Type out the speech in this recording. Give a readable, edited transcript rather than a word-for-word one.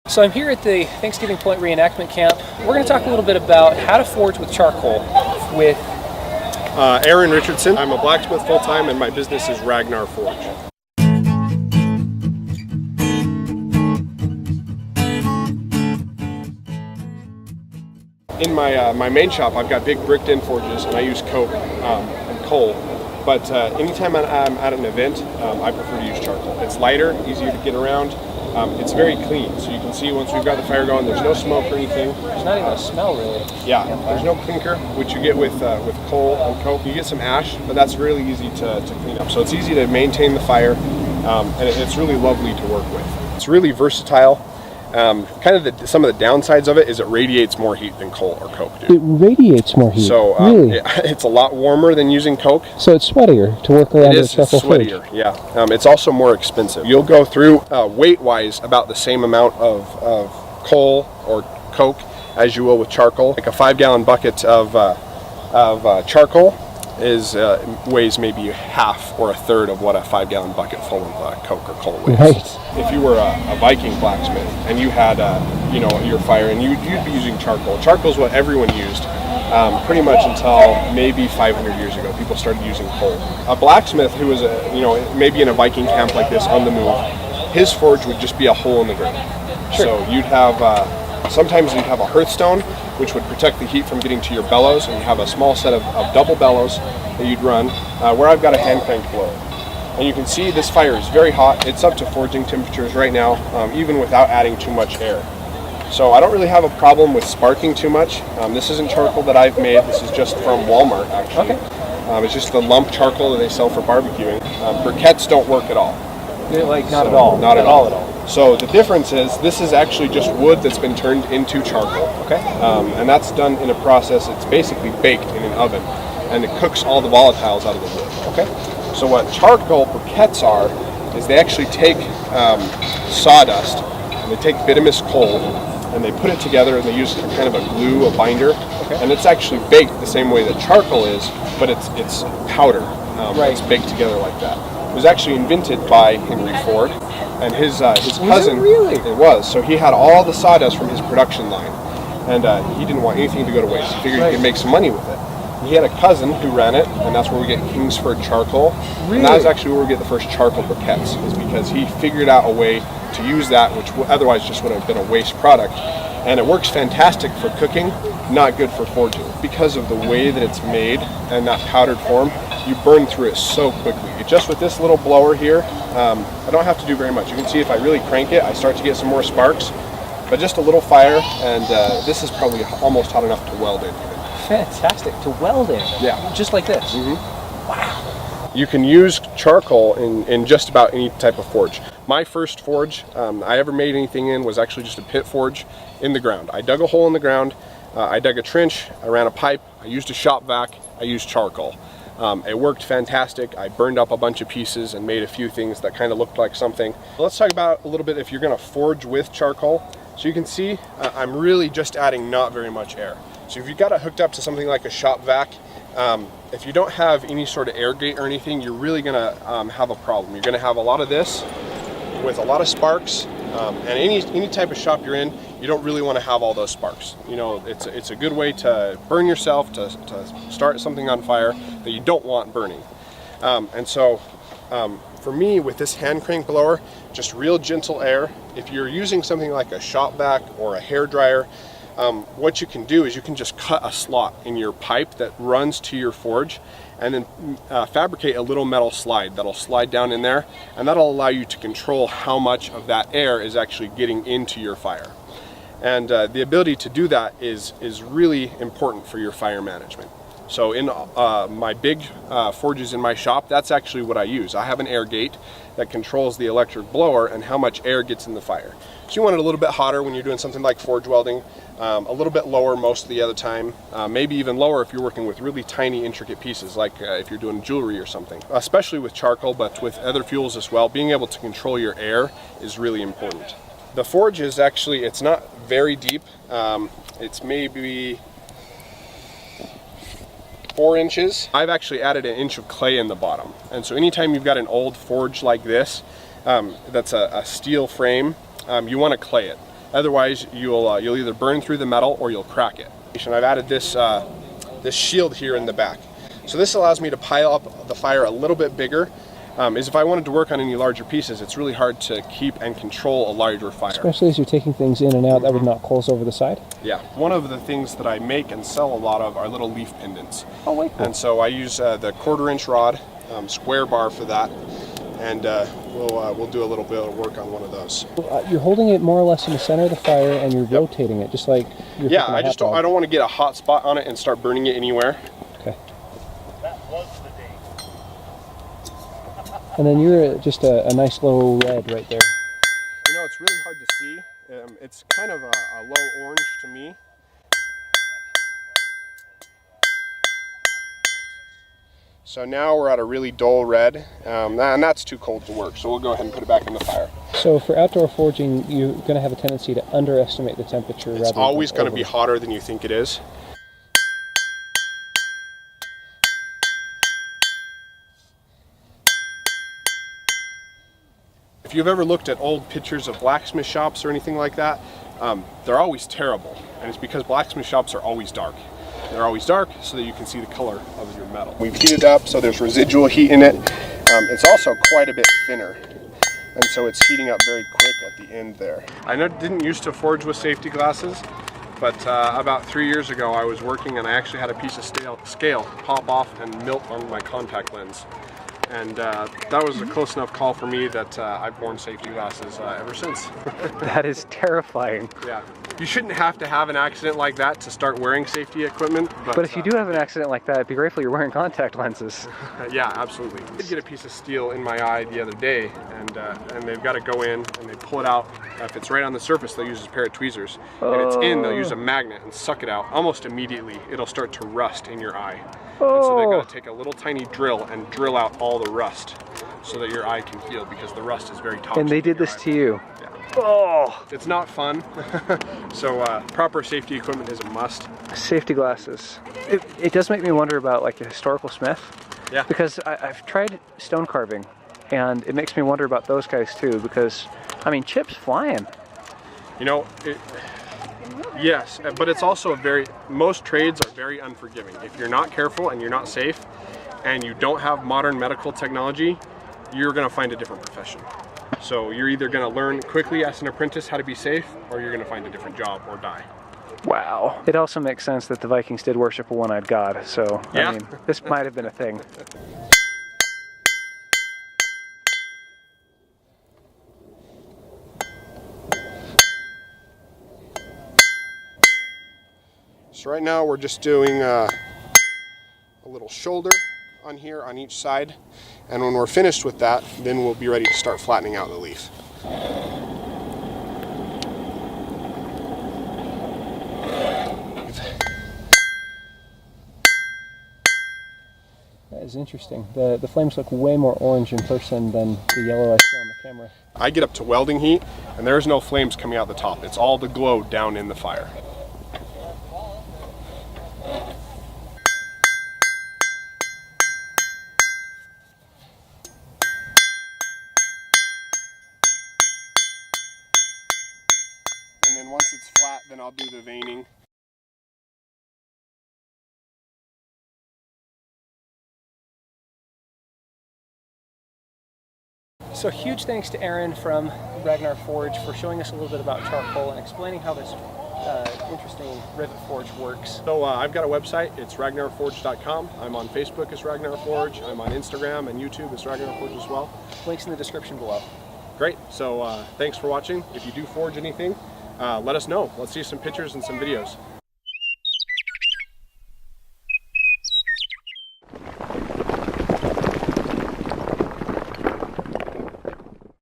So I'm here at the Thanksgiving Point reenactment camp. We're going to talk a little bit about how to forge with charcoal with Aaron Richardson. I'm a blacksmith full-time and my business is Ragnar Forge. In my main shop, I've got big bricked-in forges and I use coke and coal. But anytime I'm at an event, I prefer to use charcoal. It's lighter, easier to get around. It's very clean, so you can see once we've got the fire going, there's no smoke or anything. There's not even a smell, really. Yeah, there's no clinker, which you get with coal and coke. You get some ash, but that's really easy to clean up. So it's easy to maintain the fire, and it's really lovely to work with. It's really versatile. Some of the downsides of it is it radiates more heat than coal or coke do. It radiates more heat. So really? It's a lot warmer than using coke. So it's sweatier to work around. It is sweatier, yeah. It's also more expensive. You'll go through weight-wise about the same amount of coal or coke as you will with charcoal. Like a 5-gallon bucket of charcoal weighs maybe half or a third of what a 5-gallon bucket full of coke or coal weighs. Right. If you were a Viking blacksmith and you had your fire and you'd be using charcoal. Charcoal is what everyone used pretty much until maybe 500 years ago. People started using coal. A blacksmith who was maybe in a Viking camp like this on the move, his forge would just be a hole in the ground. Sure. So you'd have sometimes you'd have a hearthstone, which would protect the heat from getting to your bellows, and you have a small set of double bellows that you'd run, where I've got a hand crank blower. And you can see this fire is very hot. It's up to forging temperatures right now, even without adding too much air. So I don't really have a problem with sparking too much. This isn't charcoal that I've made. This is just from Walmart, actually. Okay. It's just the lump charcoal that they sell for barbecuing. Briquettes don't work at all. Not at all. Not at all. So the difference is this is actually just wood that's been turned into charcoal. Okay. And that's done in a process. It's basically baked in an oven, and it cooks all the volatiles out of the wood. Okay. So what charcoal briquettes are is they actually take sawdust and they take bituminous coal and they put it together and they use kind of a glue, a binder, and it's actually baked the same way that charcoal is, but it's powder. Right. It's baked together like that. It was actually invented by Henry Ford, and his cousin. Was it really? It was. So he had all the sawdust from his production line, and he didn't want anything to go to waste. He figured he could make some money with it. He had a cousin who ran it, and that's where we get Kingsford charcoal. Really? And that was actually where we get the first charcoal briquettes, is because he figured out a way to use that, which otherwise just would have been a waste product. And it works fantastic for cooking, not good for forging. Because of the way that it's made and that powdered form, you burn through it so quickly. Just with this little blower here, I don't have to do very much. You can see if I really crank it, I start to get some more sparks. But just a little fire, and this is probably almost hot enough to weld in. Fantastic. To weld in. Yeah. Just like this. Mm-hmm. Wow. You can use charcoal in just about any type of forge. My first forge I ever made anything in was actually just a pit forge in the ground. I dug a hole in the ground, I dug a trench, I ran a pipe, I used a shop vac, I used charcoal. It worked fantastic. I burned up a bunch of pieces and made a few things that kind of looked like something. Let's talk about a little bit if you're going to forge with charcoal. So you can see I'm really just adding not very much air. So if you've got it hooked up to something like a shop vac, if you don't have any sort of air gate or anything, you're really going to have a problem. You're going to have a lot of this with a lot of sparks, and any type of shop you're in, you don't really want to have all those sparks. You know, it's a good way to burn yourself, to start something on fire that you don't want burning. For me, with this hand crank blower, just real gentle air. If you're using something like a shop vac or a hair dryer, what you can do is you can just cut a slot in your pipe that runs to your forge, and then fabricate a little metal slide that'll slide down in there, and that'll allow you to control how much of that air is actually getting into your fire. And the ability to do that is really important for your fire management. So in my big forges in my shop, that's actually what I use. I have an air gate that controls the electric blower and how much air gets in the fire. So you want it a little bit hotter when you're doing something like forge welding, a little bit lower most of the other time, maybe even lower if you're working with really tiny intricate pieces, like if you're doing jewelry or something. Especially with charcoal, but with other fuels as well, being able to control your air is really important. The forge is actually, it's not very deep. It's maybe 4 inches. I've actually added an inch of clay in the bottom. And so anytime you've got an old forge like this, that's a steel frame, you want to clay it. Otherwise, you'll either burn through the metal or you'll crack it. And I've added this this shield here in the back. So this allows me to pile up the fire a little bit bigger. If I wanted to work on any larger pieces, it's really hard to keep and control a larger fire. Especially as you're taking things in and out that would knock coals over the side? Yeah. One of the things that I make and sell a lot of are little leaf pendants. Oh, wait. Cool. And so I use the 1/4-inch rod, square bar for that, and we'll do a little bit of work on one of those. You're holding it more or less in the center of the fire and you're rotating it, just like you're Yeah, I don't want to get a hot spot on it and start burning it anywhere. Okay. And then you're just a nice low red right there. You know, it's really hard to see. It's kind of a low orange to me. So now we're at a really dull red, and that's too cold to work, so we'll go ahead and put it back in the fire. So for outdoor forging, you're going to have a tendency to underestimate the temperature. It's always going to be hotter than you think it is. If you've ever looked at old pictures of blacksmith shops or anything like that, they're always terrible, and it's because blacksmith shops are always dark. They're always dark so that you can see the color of your metal. We've heated up so there's residual heat in it. It's also quite a bit thinner, and so it's heating up very quick at the end there. I didn't used to forge with safety glasses, but about 3 years ago I was working and I actually had a piece of scale pop off and melt on my contact lens. And that was a close enough call for me that I've worn safety glasses ever since. That is terrifying. Yeah. You shouldn't have to have an accident like that to start wearing safety equipment. But if you do have an accident like that, it'd be grateful you're wearing contact lenses. Yeah, absolutely. I did get a piece of steel in my eye the other day, and they've got to go in and they pull it out. If it's right on the surface, they'll use a pair of tweezers. And it's in, they'll use a magnet and suck it out. Almost immediately, it'll start to rust in your eye. And so they've got to take a little tiny drill and drill out all the rust so that your eye can heal, because the rust is very toxic. And they did this to you? Yeah. Oh! It's not fun. So proper safety equipment is a must. Safety glasses. It does make me wonder about like a historical smith. Yeah. Because I've tried stone carving, and it makes me wonder about those guys too, because, I mean, chips flying. You know, yes, but it's also most trades are very unforgiving. If you're not careful and you're not safe and you don't have modern medical technology, you're going to find a different profession. So you're either going to learn quickly as an apprentice how to be safe, or you're going to find a different job or die. Wow. It also makes sense that the Vikings did worship a one-eyed god, so, yeah. I mean, this might have been a thing. So right now we're just doing a little shoulder on here on each side, and when we're finished with that, then we'll be ready to start flattening out the leaf. That is interesting. The flames look way more orange in person than the yellow I saw on the camera. I get up to welding heat, and there's no flames coming out the top. It's all the glow down in the fire. And then once it's flat, then I'll do the veining. So huge thanks to Aaron from Ragnar Forge for showing us a little bit about charcoal and explaining how this interesting rivet forge works. So I've got a website, it's ragnarforge.com. I'm on Facebook as Ragnar Forge. I'm on Instagram and YouTube as Ragnar Forge as well. Links in the description below. Great, so thanks for watching. If you do forge anything, let us know. Let's see some pictures and some videos.